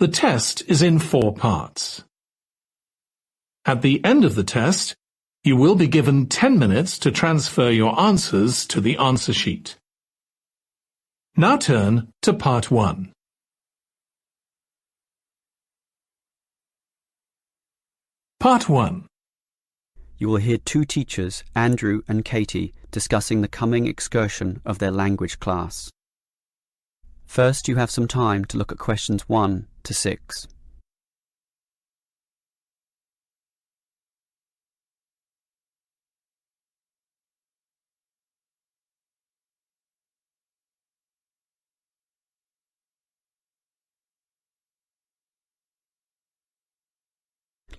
The test is in 4 parts. At the end of the test, you will be given 10 minutes to transfer your answers to the answer sheet. Now turn to Part 1. Part 1. You will hear 2 teachers, Andrew and Katie, discussing the coming excursion of their language class. First, you have some time to look at questions 1 to 6.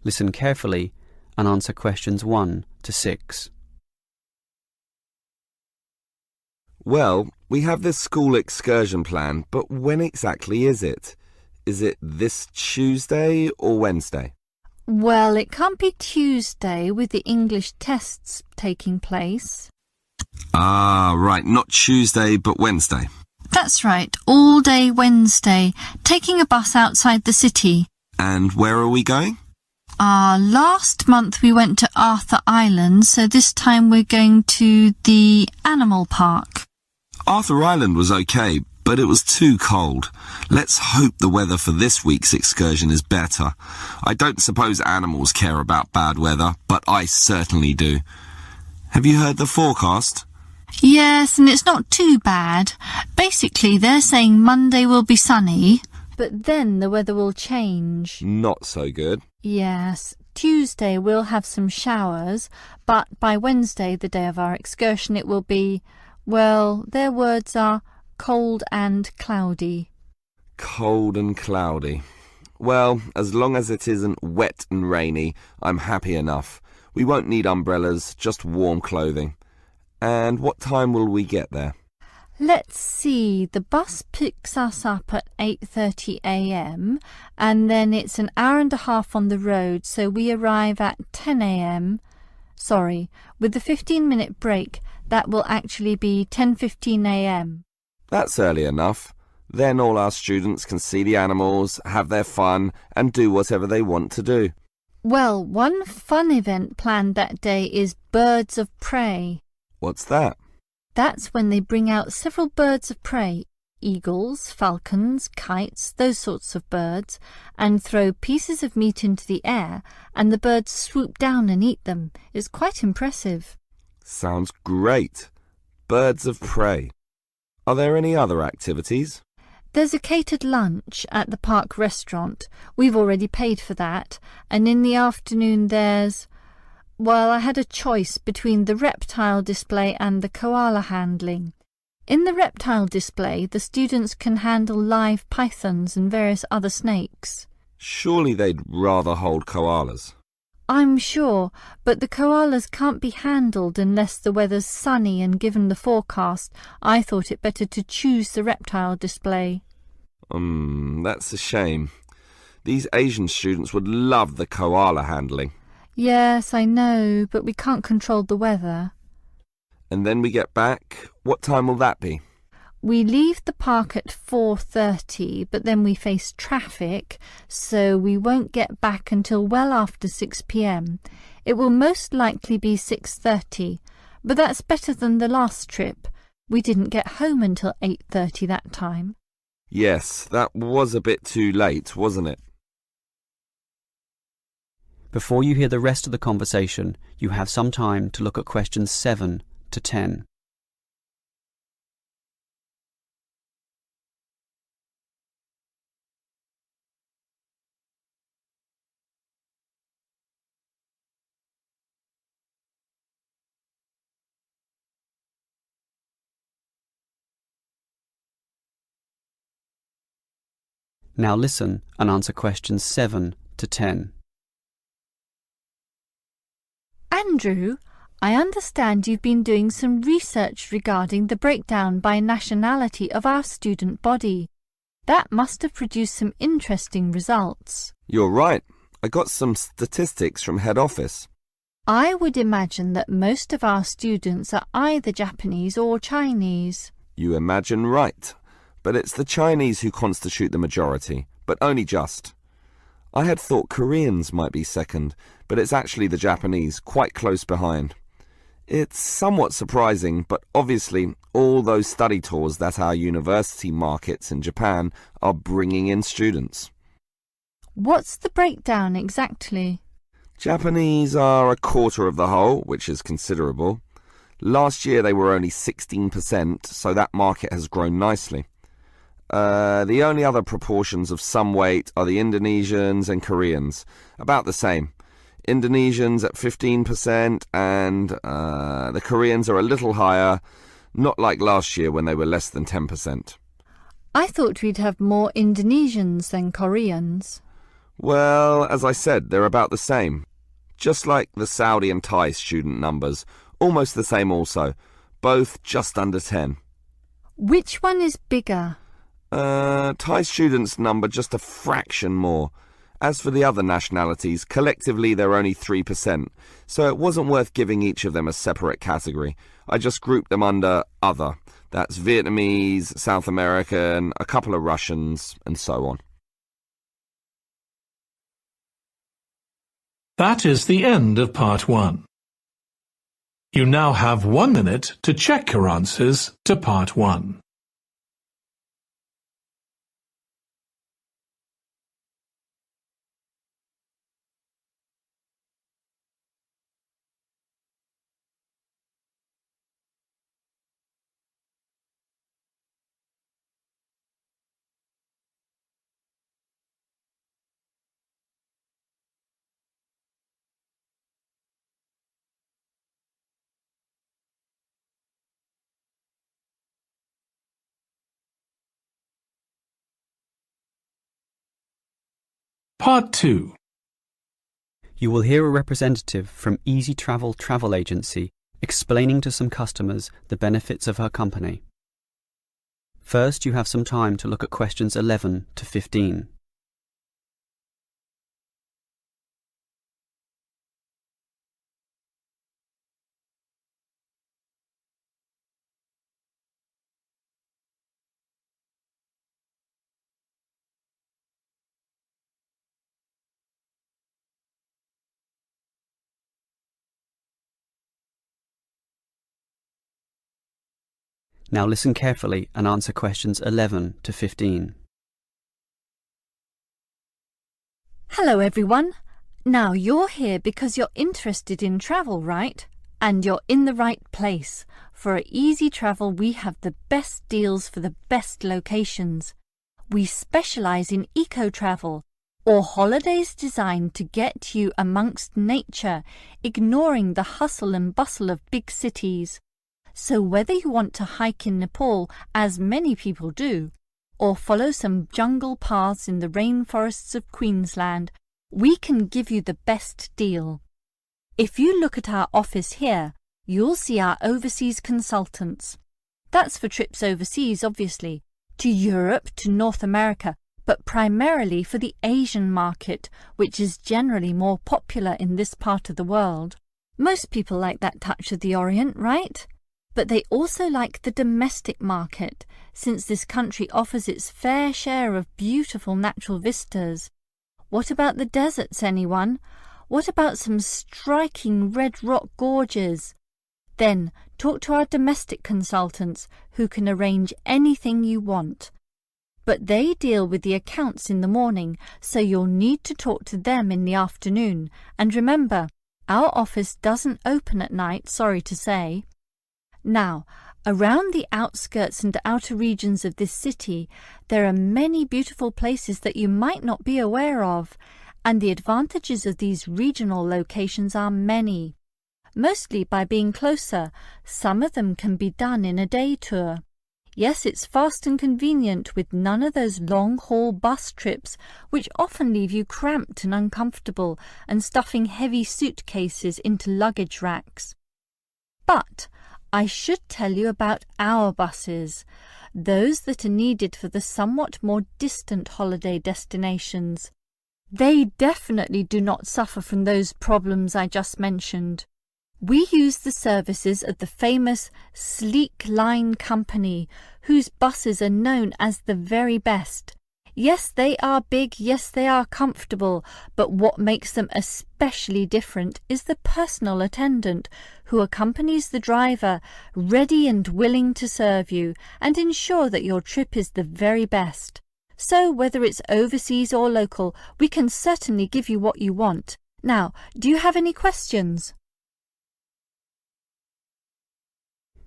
Listen carefully and answer questions 1 to 6. Well, we have this school excursion plan, but when exactly is it? Is it this Tuesday or Wednesday? Well, it can't be Tuesday with the English tests taking place. Ah, right, not Tuesday but Wednesday. That's right, all day Wednesday, taking a bus outside the city. And where are we going? Last month we went to Arthur Island, so this time we're going to the animal park. Arthur Island was okay, but it was too cold. Let's hope the weather for this week's excursion is better. I don't suppose animals care about bad weather, but I certainly do. Have you heard the forecast? Yes, and it's not too bad. Basically, they're saying Monday will be sunny, but then the weather will change. Not so good. Yes, Tuesday we'll have some showers, but by Wednesday, the day of our excursion, it will be, well, their words are cold and cloudy. Cold and cloudy. Well, as long as it isn't wet and rainy, I'm happy enough. We won't need umbrellas, just warm clothing. And what time will we get there? Let's see, the bus picks us up at 8:30 a.m. and then it's an hour and a half on the road, so we arrive at 10 a.m. Sorry, with the 15-minute break, that will actually be 10:15 a.m. That's early enough. Then all our students can see the animals, have their fun, and do whatever they want to do. Well, one fun event planned that day is Birds of Prey. What's that? That's when they bring out several birds of prey, eagles, falcons, kites, those sorts of birds, and throw pieces of meat into the air, and the birds swoop down and eat them. It's quite impressive. Sounds great. Birds of prey. Are there any other activities? There's a catered lunch at the park restaurant. We've already paid for that. And in the afternoon there's... Well, I had a choice between the reptile display and the koala handling. In the reptile display, the students can handle live pythons and various other snakes. Surely they'd rather hold koalas. I'm sure, but the koalas can't be handled unless the weather's sunny, and given the forecast, I thought it better to choose the reptile display. That's a shame. These Asian students would love the koala handling. Yes, I know, but we can't control the weather. And then we get back. What time will that be? We leave the park at 4:30, but then we face traffic, so we won't get back until well after 6 p.m. It will most likely be 6:30, but that's better than the last trip. We didn't get home until 8:30 that time. Yes, that was a bit too late, wasn't it? Before you hear the rest of the conversation, you have some time to look at questions 7 to 10. Now listen and answer questions 7 to 10. Andrew, I understand you've been doing some research regarding the breakdown by nationality of our student body. That must have produced some interesting results. You're right. I got some statistics from head office. I would imagine that most of our students are either Japanese or Chinese. You imagine right. But it's the Chinese who constitute the majority. but only just. I had thought Koreans might be second, but it's actually the Japanese, quite close behind. It's somewhat surprising, but obviously all those study tours that our university markets in Japan are bringing in students. What's the breakdown exactly? Japanese are a quarter of the whole, which is considerable. Last year they were only 16%, so that market has grown nicely. The only other proportions of some weight are the Indonesians and Koreans, about the same. Indonesians at 15% and the Koreans are a little higher, not like last year when they were less than 10%. I thought we'd have more Indonesians than Koreans. Well, as I said, they're about the same. Just like the Saudi and Thai student numbers, almost the same also, both just under 10. Which one is bigger? Thai students number just a fraction more. As for the other nationalities, collectively they're only 3%, so it wasn't worth giving each of them a separate category. I just grouped them under other. That's Vietnamese, South American, a couple of Russians, and so on. That is the end of part 1. You now have 1 minute to check your answers to part 1. Part 2. You will hear a representative from Easy Travel Travel Agency explaining to some customers the benefits of her company. First, you have some time to look at questions 11 to 15. Now listen carefully and answer questions 11 to 15. Hello everyone. Now you're here because you're interested in travel, right? And you're in the right place. For at Easy Travel we have the best deals for the best locations. We specialize in eco-travel, or holidays designed to get you amongst nature, ignoring the hustle and bustle of big cities. So whether you want to hike in Nepal, as many people do, or follow some jungle paths in the rainforests of Queensland, we can give you the best deal. If you look at our office here, you'll see our overseas consultants. That's for trips overseas, obviously, to Europe, to North America, but primarily for the Asian market, which is generally more popular in this part of the world. Most people like that touch of the Orient, right? But they also like the domestic market, since this country offers its fair share of beautiful natural vistas. What about the deserts, anyone? What about some striking red rock gorges? Then talk to our domestic consultants, who can arrange anything you want. But they deal with the accounts in the morning, so you'll need to talk to them in the afternoon. And remember, our office doesn't open at night, sorry to say. Now, around the outskirts and outer regions of this city, there are many beautiful places that you might not be aware of, and the advantages of these regional locations are many. Mostly by being closer, some of them can be done in a day tour. Yes, it's fast and convenient with none of those long-haul bus trips which often leave you cramped and uncomfortable and stuffing heavy suitcases into luggage racks. But I should tell you about our buses, those that are needed for the somewhat more distant holiday destinations. They definitely do not suffer from those problems I just mentioned. We use the services of the famous Sleek Line Company, whose buses are known as the very best. Yes, they are big, yes, they are comfortable, but what makes them especially different is the personal attendant who accompanies the driver, ready and willing to serve you and ensure that your trip is the very best. So whether it's overseas or local, we can certainly give you what you want. Now, do you have any questions?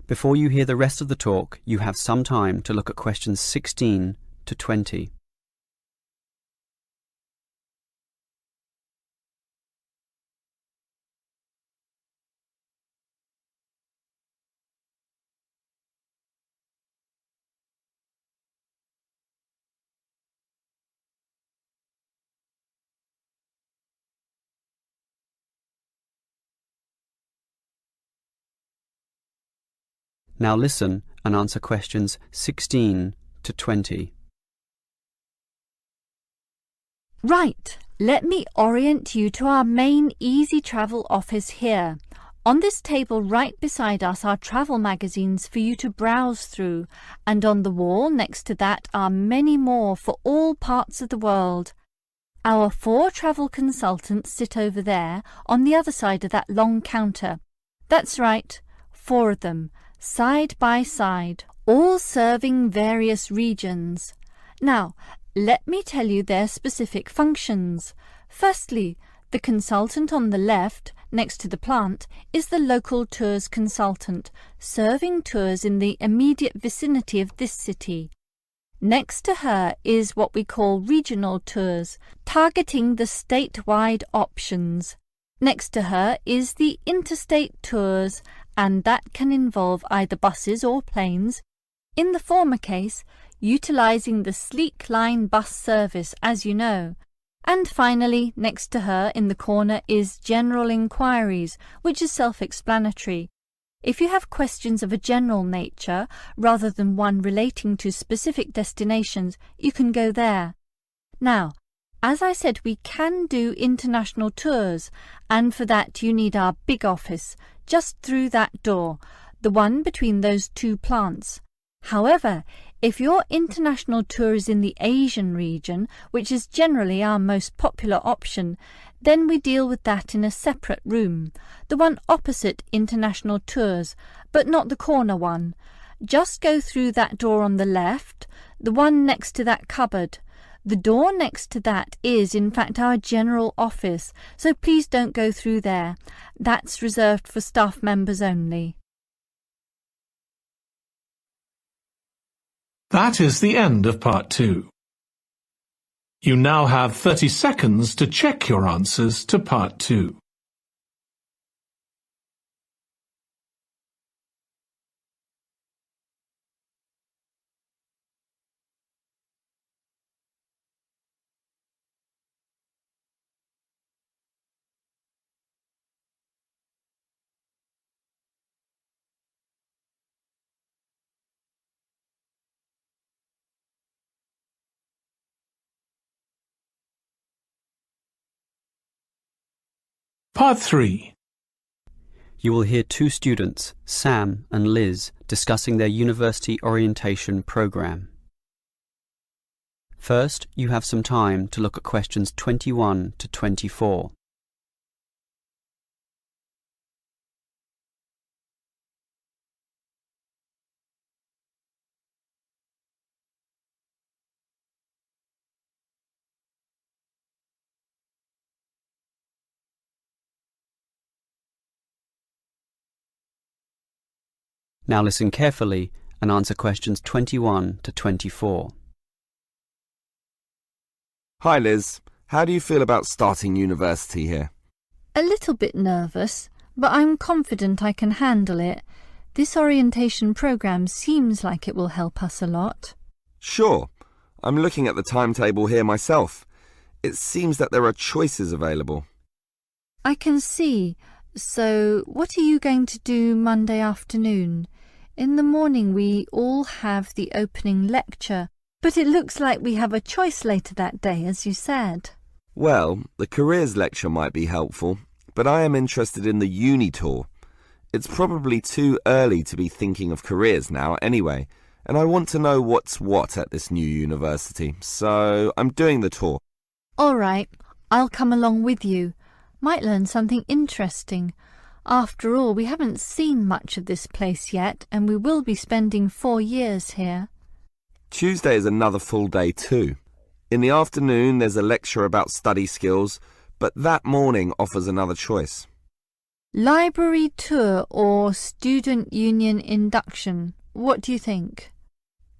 Before you hear the rest of the talk, you have some time to look at questions 16 to 20. Now listen and answer questions 16 to 20. Right, let me orient you to our main Easy Travel office here. On this table right beside us are travel magazines for you to browse through, and on the wall next to that are many more for all parts of the world. Our 4 travel consultants sit over there on the other side of that long counter. That's right, 4 of them, side by side, all serving various regions. Now, let me tell you their specific functions. Firstly, the consultant on the left, next to the plant, is the local tours consultant, serving tours in the immediate vicinity of this city. Next to her is what we call regional tours, targeting the statewide options. Next to her is the interstate tours, and that can involve either buses or planes. In the former case, utilising the Sleek Line bus service, as you know. And finally, next to her in the corner is General Inquiries, which is self-explanatory. If you have questions of a general nature, rather than one relating to specific destinations, you can go there. Now, as I said, we can do international tours, and for that you need our big office, just through that door, the one between those 2 plants. However, if your international tour is in the Asian region, which is generally our most popular option, then we deal with that in a separate room, the one opposite international tours, but not the corner one. Just go through that door on the left, the one next to that cupboard. The door next to that is, in fact, our general office, so please don't go through there. That's reserved for staff members only. That is the end of part 2. You now have 30 seconds to check your answers to part 2. Part 3. You will hear 2 students, Sam and Liz, discussing their university orientation program. First, you have some time to look at questions 21 to 24. Now listen carefully and answer questions 21 to 24. Hi Liz, how do you feel about starting university here? A little bit nervous, but I'm confident I can handle it. This orientation programme seems like it will help us a lot. Sure, I'm looking at the timetable here myself. It seems that there are choices available. I can see. So, what are you going to do Monday afternoon? In the morning we all have the opening lecture, but it looks like we have a choice later that day, as you said. Well, the careers lecture might be helpful, but I am interested in the uni tour. It's probably too early to be thinking of careers now anyway, and I want to know what's what at this new university, so I'm doing the tour. All right, I'll come along with you. Might learn something interesting. After all, we haven't seen much of this place yet, and we will be spending 4 years here. Tuesday is another full day too. In the afternoon there's a lecture about study skills, but that morning offers another choice. Library tour or student union induction? What do you think?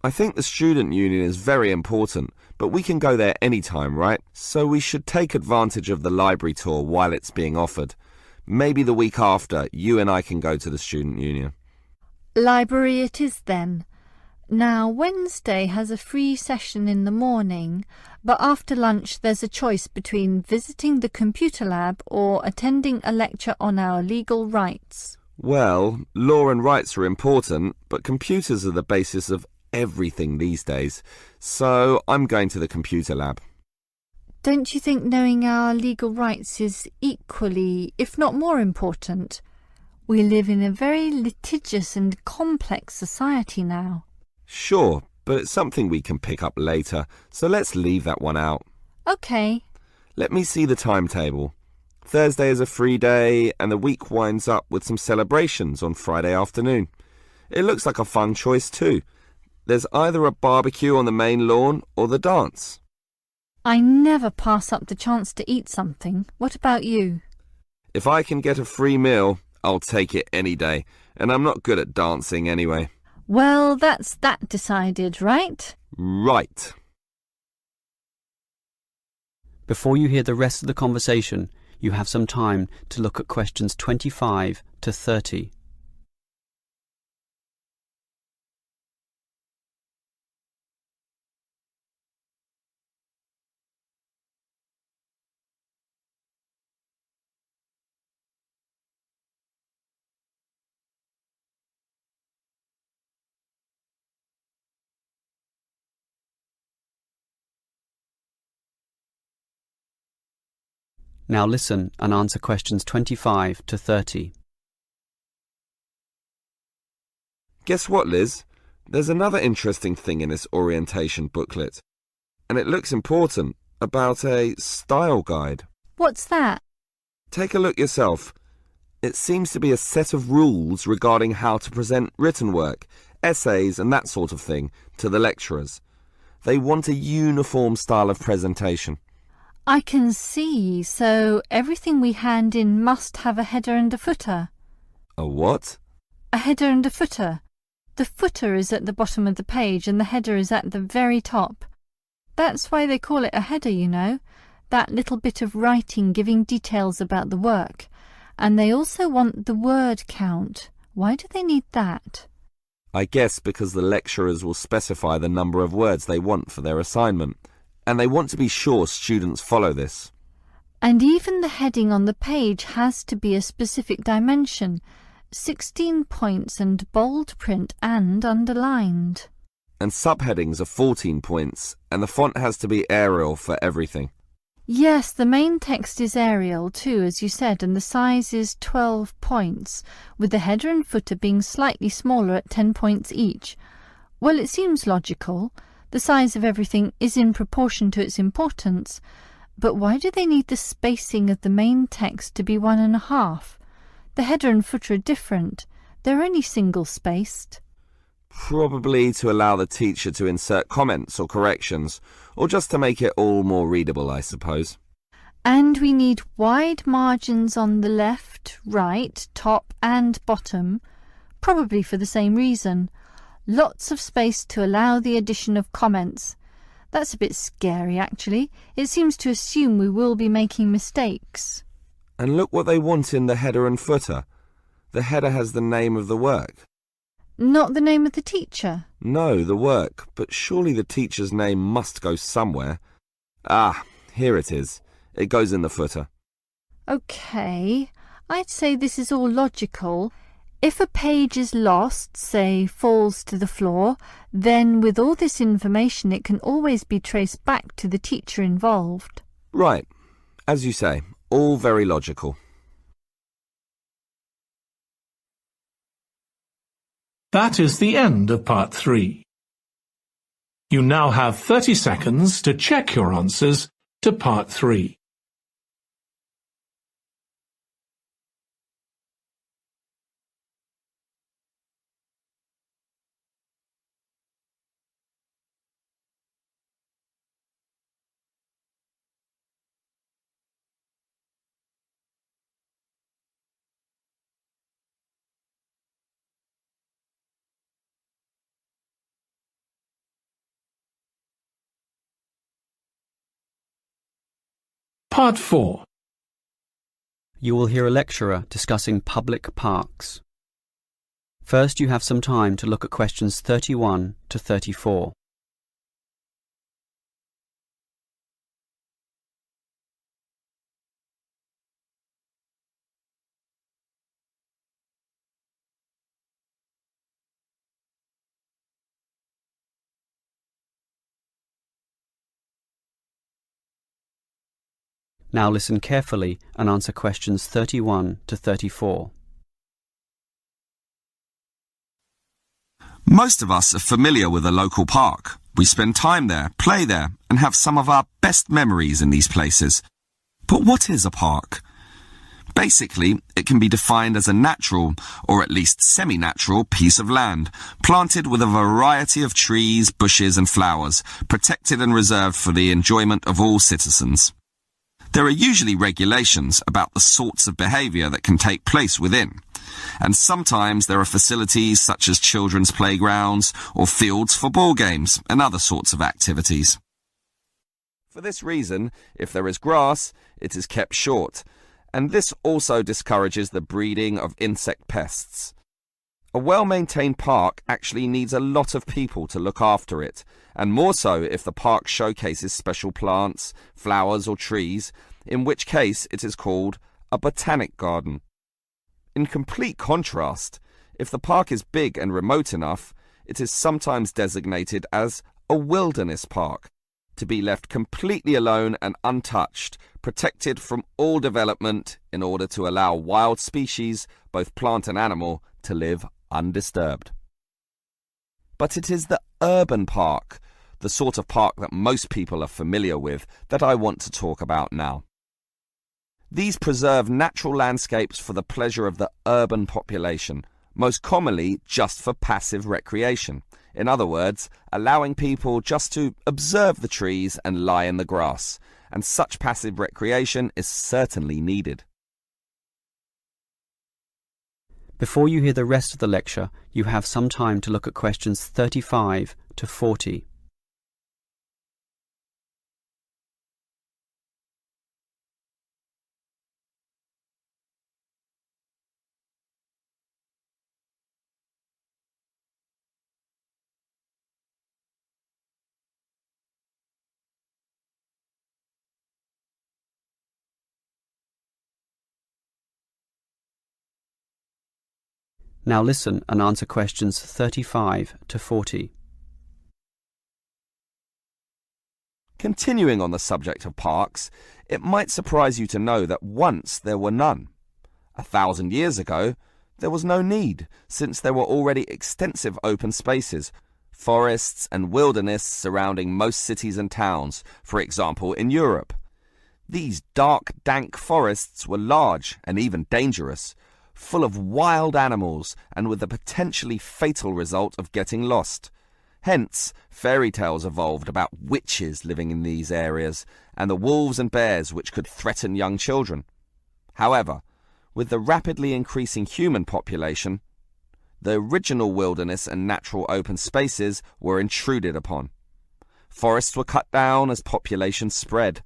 I think the student union is very important, but we can go there any time, right? So we should take advantage of the library tour while it's being offered. Maybe the week after, you and I can go to the student union. Library it is then. Now, Wednesday has a free session in the morning, but after lunch there's a choice between visiting the computer lab or attending a lecture on our legal rights. Well, law and rights are important, but computers are the basis of everything these days, so I'm going to the computer lab. Don't you think knowing our legal rights is equally, if not more important? We live in a very litigious and complex society now. Sure, but it's something we can pick up later, so let's leave that one out. OK. Let me see the timetable. Thursday is a free day, and the week winds up with some celebrations on Friday afternoon. It looks like a fun choice too. There's either a barbecue on the main lawn or the dance. I never pass up the chance to eat something. What about you? If I can get a free meal, I'll take it any day, and I'm not good at dancing anyway. Well, that's that decided, right? Right. Before you hear the rest of the conversation, you have some time to look at questions 25 to 30. Now listen and answer questions 25 to 30. Guess what, Liz? There's another interesting thing in this orientation booklet, and it looks important, about a style guide. What's that? Take a look yourself. It seems to be a set of rules regarding how to present written work, essays and that sort of thing to the lecturers. They want a uniform style of presentation. I can see, so everything we hand in must have a header and a footer. A what? A header and a footer. The footer is at the bottom of the page and the header is at the very top. That's why they call it a header, you know, that little bit of writing giving details about the work. And they also want the word count. Why do they need that? I guess because the lecturers will specify the number of words they want for their assignment. And they want to be sure students follow this. And even the heading on the page has to be a specific dimension, 16 points and bold print and underlined. And subheadings are 14 points, and the font has to be Arial for everything. Yes, the main text is Arial too, as you said, and the size is 12 points, with the header and footer being slightly smaller at 10 points each. Well, it seems logical. The size of everything is in proportion to its importance, but why do they need the spacing of the main text to be 1.5? The header and footer are different. They're only single-spaced. Probably to allow the teacher to insert comments or corrections, or just to make it all more readable, I suppose. And we need wide margins on the left, right, top and bottom, probably for the same reason. Lots of space to allow the addition of comments. That's a bit scary, actually. It seems to assume we will be making mistakes. And look what they want in the header and footer. The header has the name of the work. Not the name of the teacher? No, the work, but surely the teacher's name must go somewhere. Ah, here it is. It goes in the footer. OK, I'd say this is all logical. If a page is lost, say falls to the floor, then with all this information it can always be traced back to the teacher involved. Right. As you say, all very logical. That is the end of part 3. You now have 30 seconds to check your answers to Part 3. Part 4. You will hear a lecturer discussing public parks. First, you have some time to look at questions 31 to 34. Now listen carefully and answer questions 31 to 34. Most of us are familiar with a local park. We spend time there, play there, and have some of our best memories in these places. But what is a park? Basically, it can be defined as a natural, or at least semi-natural, piece of land, planted with a variety of trees, bushes and flowers, protected and reserved for the enjoyment of all citizens. There are usually regulations about the sorts of behaviour that can take place within, and sometimes there are facilities such as children's playgrounds or fields for ball games and other sorts of activities. For this reason, if there is grass, it is kept short, and this also discourages the breeding of insect pests. A well-maintained park actually needs a lot of people to look after it, and more so if the park showcases special plants, flowers or trees, in which case it is called a botanic garden. In complete contrast, if the park is big and remote enough, it is sometimes designated as a wilderness park, to be left completely alone and untouched, protected from all development in order to allow wild species, both plant and animal, to live undisturbed. But it is the urban park, the sort of park that most people are familiar with, that I want to talk about now. These preserve natural landscapes for the pleasure of the urban population, most commonly just for passive recreation. In other words, allowing people just to observe the trees and lie in the grass, and such passive recreation is certainly needed. Before you hear the rest of the lecture, you have some time to look at questions 35 to 40. Now listen and answer questions 35 to 40. Continuing on the subject of parks, it might surprise you to know that once there were none. 1,000 years ago, there was no need, since there were already extensive open spaces, forests and wilderness surrounding most cities and towns, for example in Europe. These dark, dank forests were large and even dangerous, full of wild animals and with the potentially fatal result of getting lost. Hence, fairy tales evolved about witches living in these areas and the wolves and bears which could threaten young children. However, with the rapidly increasing human population, the original wilderness and natural open spaces were intruded upon. Forests were cut down as population spread,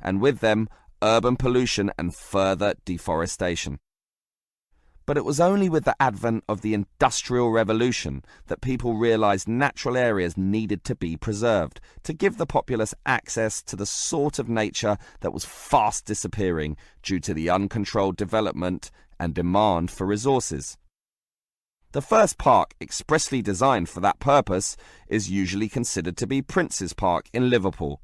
and with them urban pollution and further deforestation. But it was only with the advent of the Industrial Revolution that people realized natural areas needed to be preserved to give the populace access to the sort of nature that was fast disappearing due to the uncontrolled development and demand for resources. The first park expressly designed for that purpose is usually considered to be Prince's Park in Liverpool.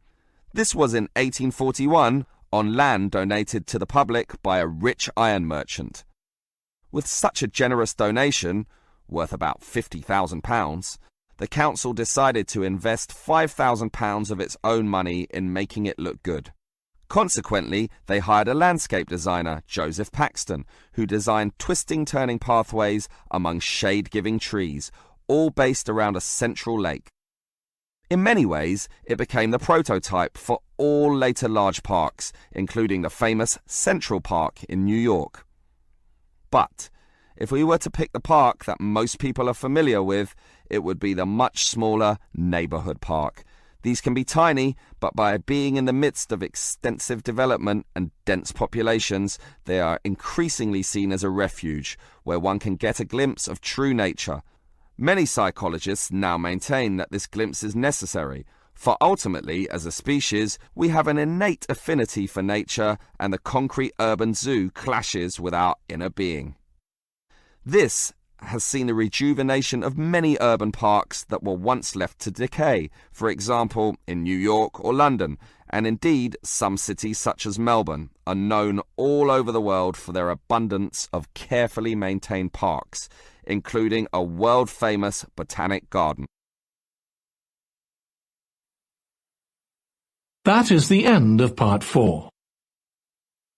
This was in 1841 on land donated to the public by a rich iron merchant. With such a generous donation, worth about £50,000, the council decided to invest £5,000 of its own money in making it look good. Consequently, they hired a landscape designer, Joseph Paxton, who designed twisting turning pathways among shade-giving trees, all based around a central lake. In many ways, it became the prototype for all later large parks, including the famous Central Park in New York. But if we were to pick the park that most people are familiar with, it would be the much smaller neighborhood park. These can be tiny, but by being in the midst of extensive development and dense populations, they are increasingly seen as a refuge, where one can get a glimpse of true nature. Many psychologists now maintain that this glimpse is necessary, for ultimately, as a species, we have an innate affinity for nature, and the concrete urban zoo clashes with our inner being. This has seen the rejuvenation of many urban parks that were once left to decay, for example, in New York or London, and indeed some cities such as Melbourne are known all over the world for their abundance of carefully maintained parks, including a world-famous botanic garden. That is the end of Part 4.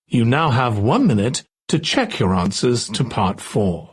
You now have 1 minute to check your answers to Part 4.